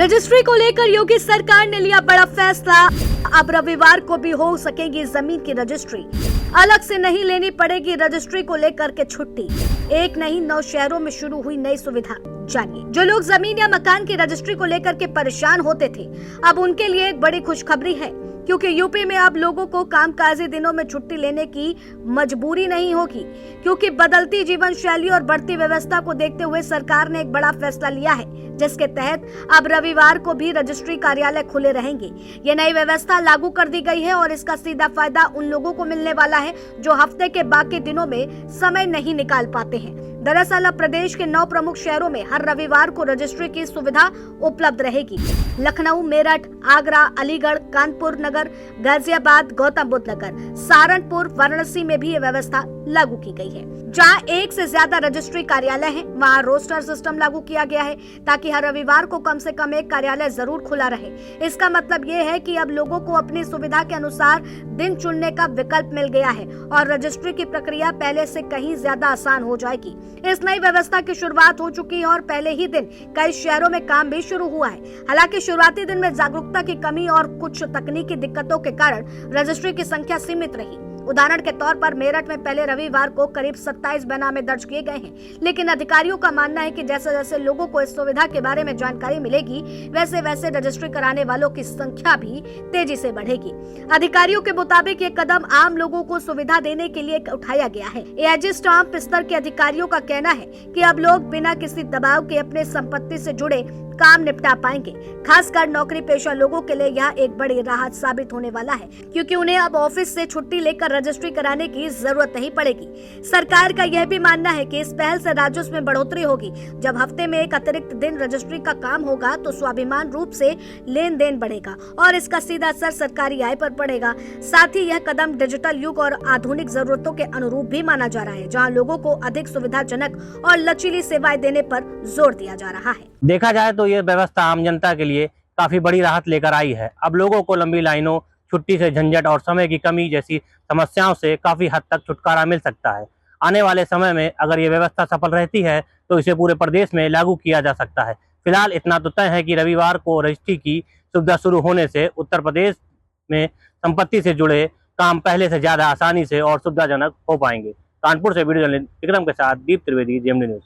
Registry को लेकर योगी सरकार ने लिया बड़ा फैसला। अब रविवार को भी हो सकेगी जमीन की रजिस्ट्री। अलग से नहीं लेनी पड़ेगी रजिस्ट्री को लेकर के छुट्टी। एक नहीं 9 शहरों में शुरू हुई नई सुविधा। जानिए, जो लोग जमीन या मकान की रजिस्ट्री को लेकर के परेशान होते थे, अब उनके लिए एक बड़ी खुशखबरी है, क्योंकि यूपी में अब लोगों को कामकाजी दिनों में छुट्टी लेने की मजबूरी नहीं होगी, क्योंकि बदलती जीवन शैली और बढ़ती व्यवस्था को देखते हुए सरकार ने एक बड़ा फैसला लिया है, जिसके तहत अब रविवार को भी रजिस्ट्री कार्यालय खुले रहेंगे। ये नई व्यवस्था लागू कर दी गई है और इसका सीधा फायदा उन लोगों को मिलने वाला है जो हफ्ते के बाकी दिनों में समय नहीं निकाल पाते हैं। दरअसल अब प्रदेश के 9 प्रमुख शहरों में हर रविवार को रजिस्ट्री की सुविधा उपलब्ध रहेगी। लखनऊ, मेरठ, आगरा, अलीगढ़, कानपुर नगर, गाजियाबाद, गौतम बुद्ध नगर, सहारनपुर, वाराणसी में भी ये व्यवस्था लागू की गई है। जहां एक से ज्यादा रजिस्ट्री कार्यालय हैं, वहां रोस्टर सिस्टम लागू किया गया है, ताकि हर रविवार को कम से कम एक कार्यालय जरूर खुला रहे। इसका मतलब ये है कि अब लोगों को अपनी सुविधा के अनुसार दिन चुनने का विकल्प मिल गया है और रजिस्ट्री की प्रक्रिया पहले से कहीं ज्यादा आसान हो जाएगी। इस नई व्यवस्था की शुरुआत हो चुकी है और पहले ही दिन कई शहरों में काम भी शुरू हुआ है। हालांकि शुरुआती दिन में जागरूकता की कमी और कुछ तकनीकी दिक्कतों के कारण रजिस्ट्री की संख्या सीमित रही। उदाहरण के तौर पर मेरठ में पहले रविवार को करीब 27 बेनामे दर्ज किए गए हैं, लेकिन अधिकारियों का मानना है कि जैसे जैसे लोगों को इस सुविधा के बारे में जानकारी मिलेगी, वैसे वैसे रजिस्ट्री कराने वालों की संख्या भी तेजी से बढ़ेगी। अधिकारियों के मुताबिक ये कदम आम लोगों को सुविधा देने के लिए उठाया गया है। एआईजी स्टाम्प स्तर के अधिकारियों का कहना है कि अब लोग बिना किसी दबाव के अपने संपत्ति से जुड़े काम निपटा पाएंगे। खासकर नौकरी पेशा लोगों के लिए यह एक बड़ी राहत साबित होने वाला है, क्योंकि उन्हें अब ऑफिस से छुट्टी लेकर रजिस्ट्री कराने की जरूरत नहीं पड़ेगी। सरकार का यह भी मानना है कि इस पहल से राजस्व में बढ़ोतरी होगी। जब हफ्ते में एक अतिरिक्त दिन रजिस्ट्री का काम होगा तो स्वाभिमान रूप से लेन देन बढ़ेगा और इसका सीधा असर सरकारी आय पर पड़ेगा। साथ ही यह कदम डिजिटल युग और आधुनिक जरूरतों के अनुरूप भी माना जा रहा है, जहाँ लोगों को अधिक सुविधाजनक और लचीली सेवाएं देने पर जोर दिया जा रहा है। देखा जाए तो ये व्यवस्था आम जनता के लिए काफी बड़ी राहत लेकर आई है। अब लोगों को लंबी लाइनों, छुट्टी से झंझट और समय की कमी जैसी समस्याओं से काफी हद तक छुटकारा मिल सकता है। आने वाले समय में अगर ये व्यवस्था सफल रहती है तो इसे पूरे प्रदेश में लागू किया जा सकता है। फिलहाल इतना तो तय है कि रविवार को रजिस्ट्री की सुविधा शुरू होने से उत्तर प्रदेश में संपत्ति से जुड़े काम पहले से ज्यादा आसानी से और सुविधाजनक हो पाएंगे। कानपुर से वीडियो जर्नलिस्ट विक्रम के साथ दीप त्रिवेदी, जेएमडी न्यूज।